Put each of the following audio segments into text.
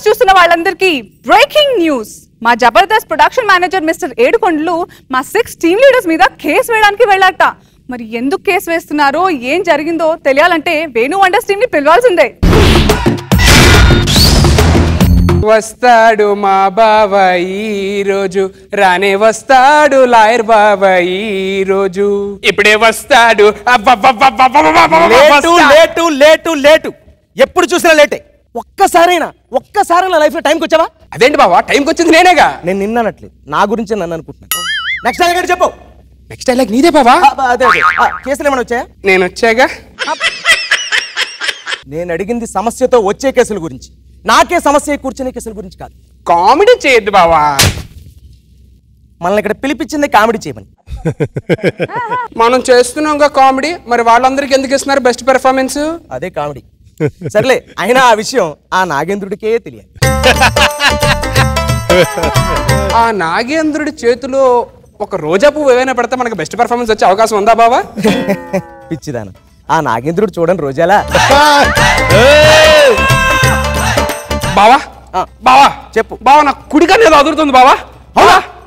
News చూస్తున్న వాళ్ళందరికీ breaking news. మా జబర్దస్త్ ప్రొడక్షన్ మేనేజర్ మిస్టర్ ఏడుకొండలు మా 6 టీమ్ లీడర్స్ మీద కేసు వేయడానికి వెళ్ళాట. మరి ఎందుకు కేసు వేస్తున్నారో ఏం జరిగిందో తెలియాలంటే వేణు వండర్స్ టీమ్ ని పిలవాల్సిందే. వస్తాడు మా బావ ఈ రోజు, రానే వస్తాడు లాయర్ బావ ఈ రోజు, ఇప్పుడే వస్తాడు. లేటు లేటు లేటు ఎప్పుడు చూసినా లేటే. ఒక్కసారైనా లైఫ్ లో టైంకి వచ్చావా? అదేంటి బావా, టైంకి వచ్చింది నేనేగా. నేను నిన్ననట్లేదు, నా గురించి నన్ను అనుకుంటున్నాను. నెక్స్ట్ డైలాగ్ చెప్పు. నెక్స్ట్ డైలాగ్ నీదే బావా. అదే కేసులు ఏమైనా వచ్చాయా? నేను వచ్చాగా. నేను అడిగింది సమస్యతో వచ్చే కేసుల గురించి, నాకే సమస్య కూర్చునే కేసుల గురించి కాదు. కామెడీ చేయొద్దు బావా. మనల్ని ఇక్కడ పిలిపించింది కామెడీ చేయమని. మనం చేస్తున్నాంగా కామెడీ, మరి వాళ్ళందరికీ ఎందుకు ఇస్తున్నారు బెస్ట్ పెర్ఫార్మెన్స్? అదే కామెడీ. సర్లే, అయినా ఆ విషయం ఆ నాగేంద్రుడికే తెలియాలి. ఆ నాగేంద్రుడి చేతిలో ఒక రోజా పువ్వు ఏమైనా పెడితే మనకి బెస్ట్ పెర్ఫార్మెన్స్ వచ్చే అవకాశం ఉందా బావా? పిచ్చిదాను, ఆ నాగేంద్రుడు చూడండి రోజాలా. బావా బావా చెప్పు. బావా నా కుడికన్ను ఏదో అదురుతుంది బావా.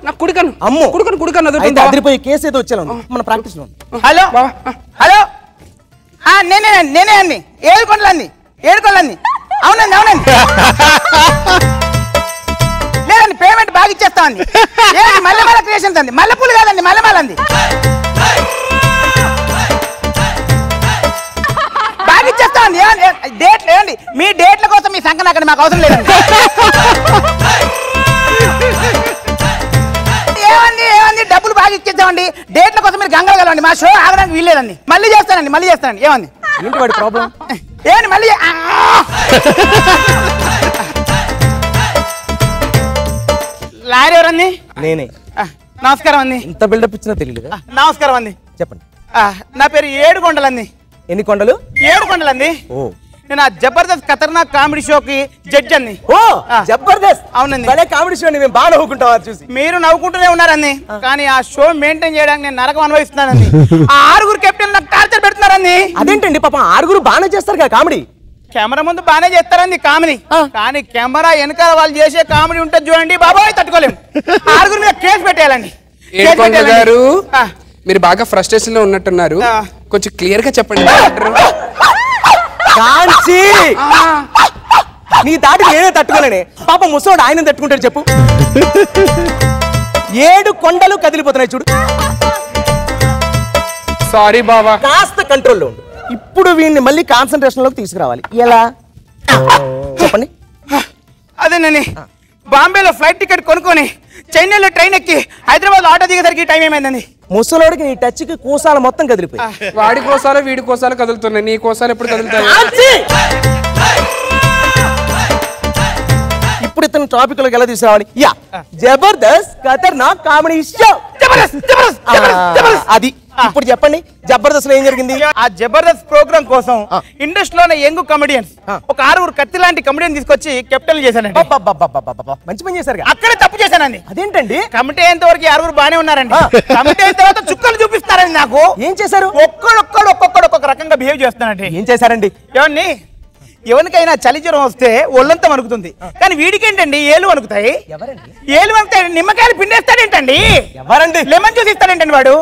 నా కుడికన్ను, అమ్మో కుడికన్ను అదురుతుంది. అదిరిపోయి కేసు ఏదో వచ్చేలా మన ప్రాక్టీస్ లో. హలో బావా. హలో, నేనే అన్ని ఏడుకొండలన్నీ. అవునండి లేదండి, పేమెంట్ బాగా ఇచ్చేస్తా అండి. మల్లెమాల క్రియేషన్స్ అండి, మల్లెపూలు కాదండి మల్లెమాల అండి. బాగా ఇచ్చేస్తా అండి. డేట్లు ఏమండి, మీ డేట్ల కోసం మీ సంఖ్య నాకండి, మాకు అవసరం లేదండి. ఏమండి డబ్బులు బాగా ఇచ్చేద్దామండి, డేట్ల కోసం మీరు గంగలు కలవండి, మా షో ఆగడానికి వీల్లేదండి. మళ్ళీ చేస్తానండి. ఏమండి ఏంటి వాడి ప్రాబ్లం? ఏమండి మళ్ళీ లాయర్ ఎవరండి? నేనే. నమస్కారం అండి. ఇంత బిల్డప్ ఇచ్చినా తెలియదు. నమస్కారం అండి. చెప్పండి. నా పేరు ఏడుకొండలండి. ఎన్ని కొండలు? ఏడుకొండలండి. ఓ, నేను ఆ జబర్దస్త్ ఖతర్నాక్ కామెడీ షోకి జడ్జ్ అండి. ఓ జబర్దస్త్. అవునండి. భలే కామెడీ షో అండి, మేము బాగా నవ్వుకుంటాం అది చూసి. మీరు నవ్వుకుంటూనే ఉన్నారండి, కానీ ఆ షో మెయింటైన్ చేయడానికి నేను నరకం అనుభవిస్తున్నానండి. ఆ 6 కెప్టెన్ నాకు టార్చర్ పెడుతున్నారండి. అదేంటంటి పాపం, 6 బాగానే చేస్తారు కదా కామెడీ. కెమెరా ముందు బాగానే చేస్తారండి కామెడీ, కానీ కెమెరా వెనకాల వాళ్ళు చేసే కామెడీ ఉంటుంది చూడండి బాబాయ్, తట్టుకోలేము. 6 మీద కేసు పెట్టేయాలండి. ఏడుకొండ గారు, మీరు బాగా ఫ్రస్ట్రేషన్ లో ఉన్నట్టున్నారు, కొంచెం క్లియర్ గా చెప్పండి. కాంచి నీ దాటి నేనే తట్టుకోలేనే, పాప ముసోడు ఆయన తట్టుకుంటాడు చెప్పు. 7 కొండలు కదిలిపోతున్నాయి చూడు. సారీ బావా. కాస్త కంట్రోల్లో ఉండు. ఇప్పుడు వీడిని మళ్ళీ కాన్సన్ట్రేషన్ లోకి తీసుకురావాలి. ఎలా చెప్పండి. అదేనండి, బాంబేలో ఫ్లైట్ టికెట్ కొనుక్కొని చెన్నైలో ట్రైన్ ఎక్కి హైదరాబాద్ ఆటో దిగేసరికి టైం ఏమైందండి. ముసలోడికి నీ టచ్ కి కూసాల మొత్తం కదిలిపోయి. వాడి కోసాలు వీడి కోసాలు కదులుతున్నాయి, నీ కోసాలు ఎప్పుడు కదులుతాయి? ఇప్పుడు ఇతను టాపిక్ లోకి ఎలా తీసుకురావాలి? యా, జబర్దస్త్ ఖతర్నాక్ కామెడీ షో. అది ఇప్పుడు చెప్పండి, జబర్దస్త్ లో ఏం జరిగింది? ఆ జబర్దస్త్ ప్రోగ్రామ్ కోసం ఇండస్ట్రీలోనే యంగ్ కమెడియన్స్ ఒక 6 కత్తి లాంటి కమెడియన్ తీసుకొచ్చి కెప్టెన్ చేశానండి. మంచి పని చేశారు. అక్కడే తప్పు చేశానండి. అదేంటండి? కమిటీ అయ్యేంత వరకు 6 బానే ఉన్నారండి. కమిటీ అయిన తర్వాత చుక్కలు చూపిస్తారండి నాకు. ఏం చేశారు? ఒక్కొక్కడు ఒక్కొక్క రకంగా బిహేవ్ చేస్తానండి. ఏం చేశారండి? ఏమండి, ఎవరికైనా చలి జ్వరం వస్తే ఒళ్ళంతా వణుకుతుంది, కానీ వీడికేంటండి ఏలు వణుకుతాయి. ఏలు వణుకుతాయి, నిమ్మకాయలు పిండేస్తాడేంటండి. ఎవరండి? లెమన్ జ్యూస్ ఇస్తాడేంటండి వాడు.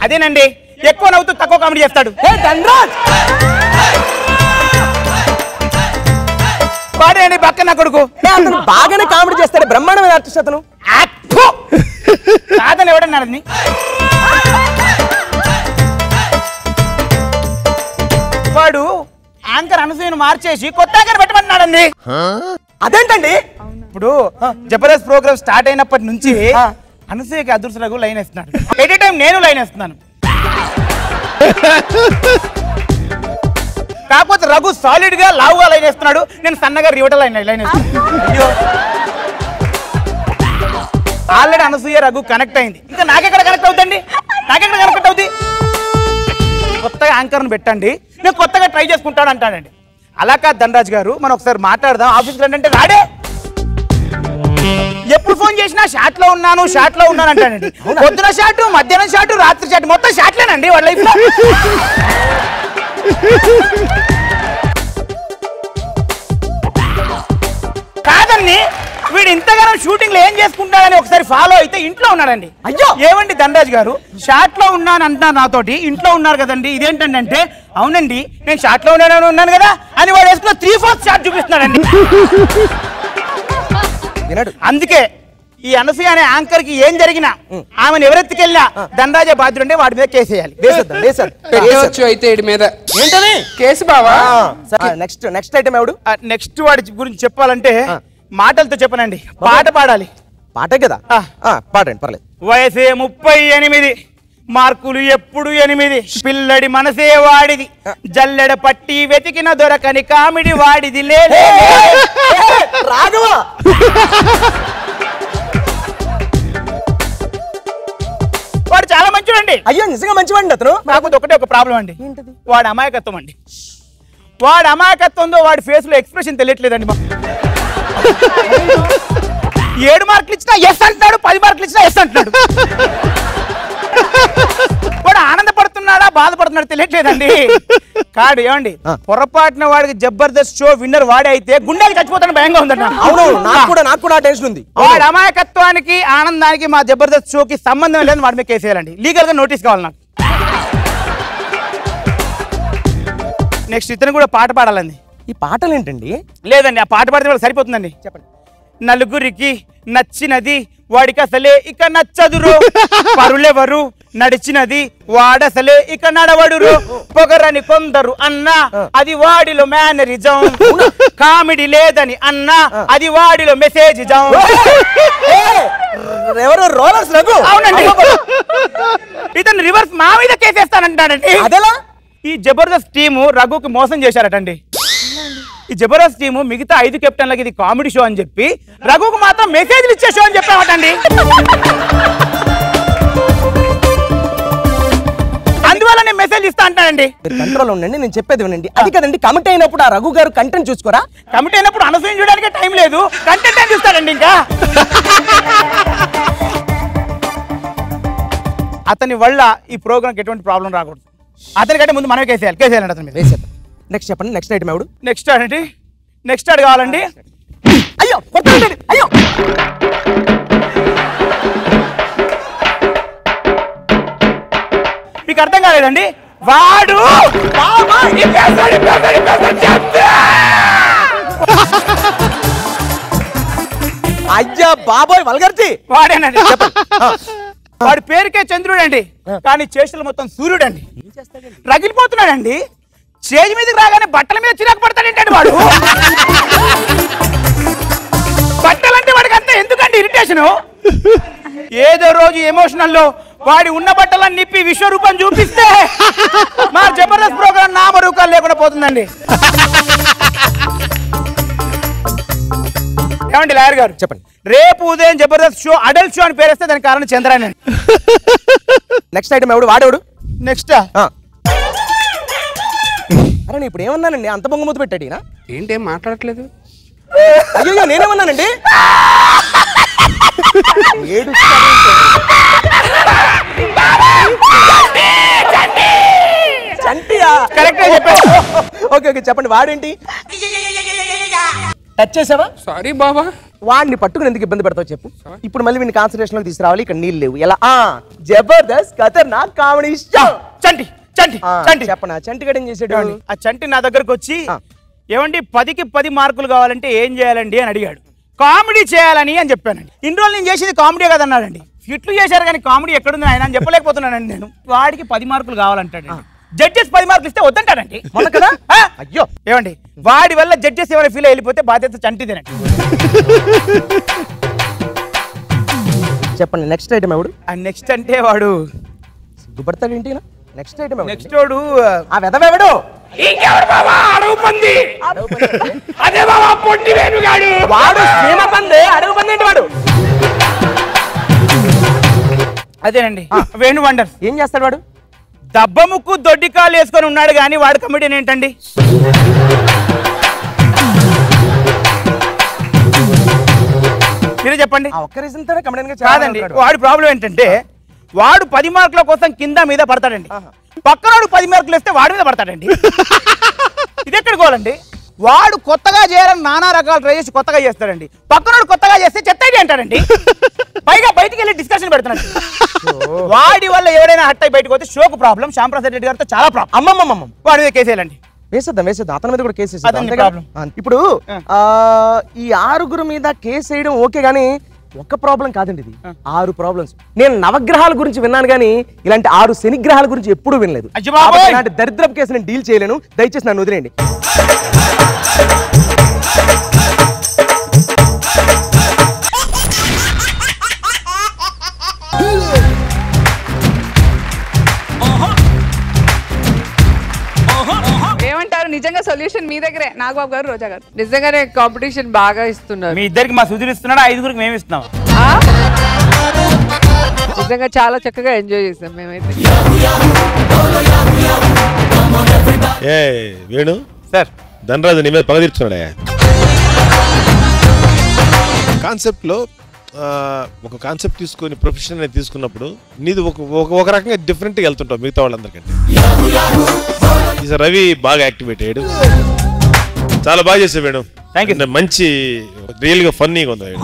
అదేనండి, ఎక్కువ నవ్వుతూ తక్కువ కామెడీ చేస్తాడు. వాడేండి పక్కన కొడుకు. అతను బాగానే కామెడీ చేస్తాడు, బ్రహ్మాండమైన ఆర్టిస్ట్ అతను. కాదని ఎవడన్నారని? వాడు యాంకర్ అనసూయను మార్చేసి కొత్త యాంకర్ పెట్టమన్నాడండి. అదేంటండి? ఇప్పుడు జబర్దస్త్ ప్రోగ్రామ్ స్టార్ట్ అయినప్పటి నుంచి అనసూయకి అదృష్ట రఘు లైన్ వేస్తున్నాడు. ఎట్ ఏ టైం నేను లైన్ వేస్తున్నాను. కాకపోతే రఘు సాలిడ్ గా లావుగా లైన్ వేస్తున్నాడు, నేను సన్నగా రివటల్ లైన్ వేస్తున్నాను. ఆల్రెడీ అనసూయ రఘు కనెక్ట్ అయింది, ఇంకా నాకెక్కడ కనెక్ట్ అవుతుంది? కొత్తగా యాంకర్ను పెట్టండి, నేను కొత్తగా ట్రై చేసుకుంటాను అంటానండి. అలా కాదు ధనరాజ్ గారు, మనం ఒకసారి మాట్లాడదాం, ఆఫీస్కి రండి అంటే రాడే. ఎప్పుడు ఫోన్ చేసినా షాట్ లో ఉన్నాను అంటానండి. పొద్దున షాట్, మధ్యాహ్నం షాట్, రాత్రి షాట్, మొత్తం షాట్లేనండి వాళ్ళ లైఫ్ లో. కాదండి, ఇతన్ని వీడు ఇంతగానో షూటింగ్ లో ఏం చేసుకుంటాడని ఒకసారి ఫాలో అయితే ఇంట్లో ఉన్నాడండి. అయ్యో ఏమండి ధనరాజ్ గారు, షాట్ లో ఉన్నాను అంటున్నారు నాతోటి, ఇంట్లో ఉన్నారు కదండి, ఇదేంటండి అంటే అవునండి నేను షాట్ లో ఉన్నాను కదా అని వాడు వేసుకున్న 3/4 షాట్ చూపిస్తున్నాడండి. అందుకే ఈ అనసూయ అనే యాంకర్ కి ఏం జరిగినా ఆమెను ఎవరెత్తుకెళ్ళినా ధనరాజే బాధ్యుడు అంటే వాడి మీద కేసు వేయాలి. పెట్టవచ్చు అయితే వీడి మీద ఏంటది కేసు బావా. నెక్స్ట్ ఐటమ్ ఎవడు? నెక్స్ట్ వాడి గురించి చెప్పాలంటే మాటలతో చెప్పనండి, పాట పాడాలి. పాటే కదా పాడండి పర్లేదు. వయసే 38, మార్కులు ఎప్పుడు 8, పిల్లడి మనసే వాడిది, జల్లెడ పట్టి వెతికిన దొరకని కామెడీ వాడిది. రాఘవ వాడు చాలా మంచివాడండి. అయ్యో నిజంగా మంచివాడి అతను. నాకు ఒకటే ఒక ప్రాబ్లం అండి, వాడు అమాయకత్వం అండి. వాడు అమాయకత్వంతో వాడి ఫేస్ లో ఎక్స్ప్రెషన్ తెలియట్లేదండి. 7 మార్కులు ఇచ్చినా ఎస్ అంటున్నాడు, 10 మార్కులు ఇచ్చినా ఎస్ అంటున్నాడు. వాడు ఆనందపడుతున్నాడా బాధపడుతున్నాడు తెలియట్లేదండి. కాడు ఏమండి పొరపాటున వాడికి జబర్దస్త్ షో విన్నర్ వాడే అయితే గుండెకి చచ్చిపోతాను భయంగా ఉందండి. అవును నాకు కూడా టెన్షన్ ఉంది. వాడి అమాయకత్వానికి ఆనందానికి మా జబర్దస్త్ షోకి సంబంధం లేదు, వాడి మీద కేసు వేయాలండి. లీగల్ గా నోటీస్ కావాలి నాకు. నెక్స్ట్ ఇతను కూడా పాట పాడాలండి. ఈ పాటలు ఏంటండి? లేదండి ఆ పాట పాడితే వాళ్ళకి సరిపోతుందండి. చెప్పండి. నలుగురికి నచ్చినది వాడికి అసలే ఇక నచ్చదురు, పరులెవరు నడిచినది వాడసలే ఇక నడవడురు, పొగరని కొందరు అన్నా అది వాడిలో మేనరిజం, కామెడీ లేదని అన్నా అది వాడిలో మెసేజ్ జం. రోలర్స్ రఘు. అవునండి ఇతను రివర్స్ మా మీద కేసేస్తానంటాడండి. అదేలా? ఈ జబర్దస్త్ టీము రఘుకి మోసం చేశారటండి. ఈ జబర్దస్త్ టీము మిగతా 5 కెప్టెన్లకి ఇది కామెడీ షో అని చెప్పి రఘుకు మాత్రం మెసేజ్లు ఇచ్చే షో అని చెప్పామటండి. అందువల్ల నేను మెసేజ్ ఇస్తా అంటానండి. కంట్రోల్ ఉండండి, నేను చెప్పేది వినండి. అది కదండి కమిట్ అయినప్పుడు ఆ రఘు గారు కంటెంట్ చూసుకోరా? కమిట్ అయినప్పుడు అనసూయ చూడడానికి టైం లేదు, కంటెంట్ ఏం చూస్తాడండి. ఇంకా అతని వల్ల ఈ ప్రోగ్రామ్కి ఎటువంటి ప్రాబ్లం రాకూడదు. అతనికంటే ముందు మనమే కేసేయాలండి అతని మీద. నెక్స్ట్ చెప్పండి. నెక్స్ట్ ఐటమ్ ఎవడు? నెక్స్ట్ అండి నెక్స్ట్ ఆడు కావాలండి. అయ్యో అయ్యో మీకు అర్థం కాలేదండి. వాడు అయ్యా బాబోయ్ వల్గర్జీ. వాడేనండి. వాడి పేరుకే చంద్రుడు అండి, కానీ చేష్టలు మొత్తం సూర్యుడు అండి. రగిలిపోతున్నాడండి. స్టేజ్ మీదకి రాగానే బట్టల మీద చిరాకు పడతాడేంటండి వాడు. బట్టలంటే వాడికి అంతా ఎందుకండి ఇరిటేషను. ఏదో రోజు ఎమోషనల్లో వాడి ఉన్న బట్టలన్నీ నిప్పి విశ్వరూపం చూపిస్తే మా జబర్దస్త్ ప్రోగ్రాం నామరూపాలు లేకుండా పోతుందండి. ఏమండి లాయర్ గారు చెప్పండి. రేపు ఉదయం జబర్దస్త్ షో అడల్ట్ షో అని పేరేస్తే దానికి కారణం చంద్రాయన. నెక్స్ట్ ఐటమ్ ఎవడు? వాడేవాడు? నెక్స్ట్ అరే నేను ఇప్పుడు ఏమన్నానండి? అంత బొంగమూత పెట్టాడు ఈయన. ఏంటేం మాట్లాడట్లేదు? అయ్యో నేనేమన్నానండి? చంటియా? కరెక్ట్గా చెప్పారు. ఓకే ఓకే చెప్పండి. వాడేంటి? టచ్ చేసావా? సారీ బాబా. వాడిని పట్టుకుని ఎందుకు ఇబ్బంది పెడతావు చెప్పు. ఇప్పుడు మళ్ళీ వీడిని కాన్సన్ట్రేషన్ లోకి తీసుకురావాలి. ఇక్కడ నీళ్ళు లేవు. ఎలా? జబర్దస్త్ ఖతర్నాక్ కామెడీ షో. చంటి చంటి చంటి చెప్పనా? చంటి గడ ఏం చేసాడు? ఆ చంటి నా దగ్గరకు వచ్చి ఏమండి 10కి 10 మార్కులు కావాలంటే ఏం చేయాలండి అని అడిగాడు. కామెడీ చేయాలని అని చెప్పానండి. ఇన్ని రోజులు నేను చేసేది కామెడీ కదన్నాడండి. ఫిట్లు చేశారు కానీ కామెడీ ఎక్కడుంది ఆయన అని చెప్పలేకపోతున్నానండి నేను. వాడికి 10 మార్కులు కావాలంటాడు. జడ్జెస్ 10 మార్కులు ఇస్తే వద్దంటాడండి. మొన్న కదా? అయ్యో ఏమండి వాడి వల్ల జడ్జెస్ ఏమైనా ఫీల్ వెళ్ళిపోతే బాధ్యత చంటిదేనండి. చెప్పండి. నెక్స్ట్ ఐటమ్ ఎవడు? నెక్స్ట్ అంటే వాడు సిగ్గుపడతాడు ఏంటి? నెక్స్ట్ ఐటమ్ నెక్స్ట్ వాడు ఆ వెదవెవడు? వాడు శ్రీమపంది అడుగు పంది ఏంటి వాడు? అదేనండి వేణు వండర్. ఏం చేస్తాడు వాడు? దబ్బ ముక్కు దొడ్డి కాలు వేసుకొని ఉన్నాడు కానీ వాడు కమెడియన్ ఏంటండి? మీరే చెప్పండి. ఒక్క రీజన్ తోనే కమెడియన్ గా కాదండి. వాడి ప్రాబ్లం ఏంటంటే వాడు 10 మార్కుల కోసం కింద మీద పడతాడండి. పక్కనోడు 10 మార్కులు వేస్తే వాడి మీద పడతాడండి. ఇది ఎక్కడ గోలండి? వాడు కొత్తగా చేయాలని నానా రకాలు ట్రై చేసి కొత్తగా చేస్తాడండి. పక్కనోడు కొత్తగా చేస్తే చెత్త ఐడియా అంటాడండి. పైగా బయటికి వెళ్ళి డిస్కషన్ పెడుతున్నాడు. వాడి వల్ల ఎవరైనా హట్ అయి బయటకు వస్తే షోకు ప్రాబ్లం, శ్యాంప్రసాద్ రెడ్డి గారితో చాలా ప్రాబ్లం. అమ్మమ్మమ్మ వాడి మీద కేసేయాలండి. వేసేద్దాం అతని మీద కూడా కేసు అతని problem. ఇప్పుడు ఈ 6 మీద కేసు వేయడం ఓకే గానీ ఒక్క ప్రాబ్లం కాదండి, ఇది 6 ప్రాబ్లమ్స్. నేను నవగ్రహాల గురించి విన్నాను కానీ ఇలాంటి 6 శనిగ్రహాల గురించి ఎప్పుడూ వినలేదు. ఇలాంటి దరిద్రపు కేసు నేను డీల్ చేయలేను, దయచేసి నన్ను వదిలేయండి. ఏమంటారు? నిజంగా సొల్యూషన్ మీ దగ్గరే, నాగబాబు గారు, రోజా గారు. నిజంగానే కాంపిటీషన్ బాగా ఇస్తున్నారు. మీ ఇద్దరికి మా సుధీర్ ఇస్తున్నాడు, 5గురికి మేము ఇస్తున్నాం. నిజంగా చాలా చక్కగా ఎంజాయ్ చేసాం మేమైతే. ఏ వేణు సార్, ధనరాజు నీ మీద పగ తీర్చున్నాడే. కాన్సెప్ట్లో ఒక కాన్సెప్ట్ తీసుకొని ప్రొఫెషన్ అనేది తీసుకున్నప్పుడు నీది ఒక రకంగా డిఫరెంట్గా వెళ్తుంటావు మిగతా వాళ్ళందరికంటే. ఈసారి రవి బాగా యాక్టివేట్ అయ్యాడు, చాలా బాగా చేసావు వేణు. Thank you. మంచి రియల్గా ఫన్నీగా ఉంది వేణు.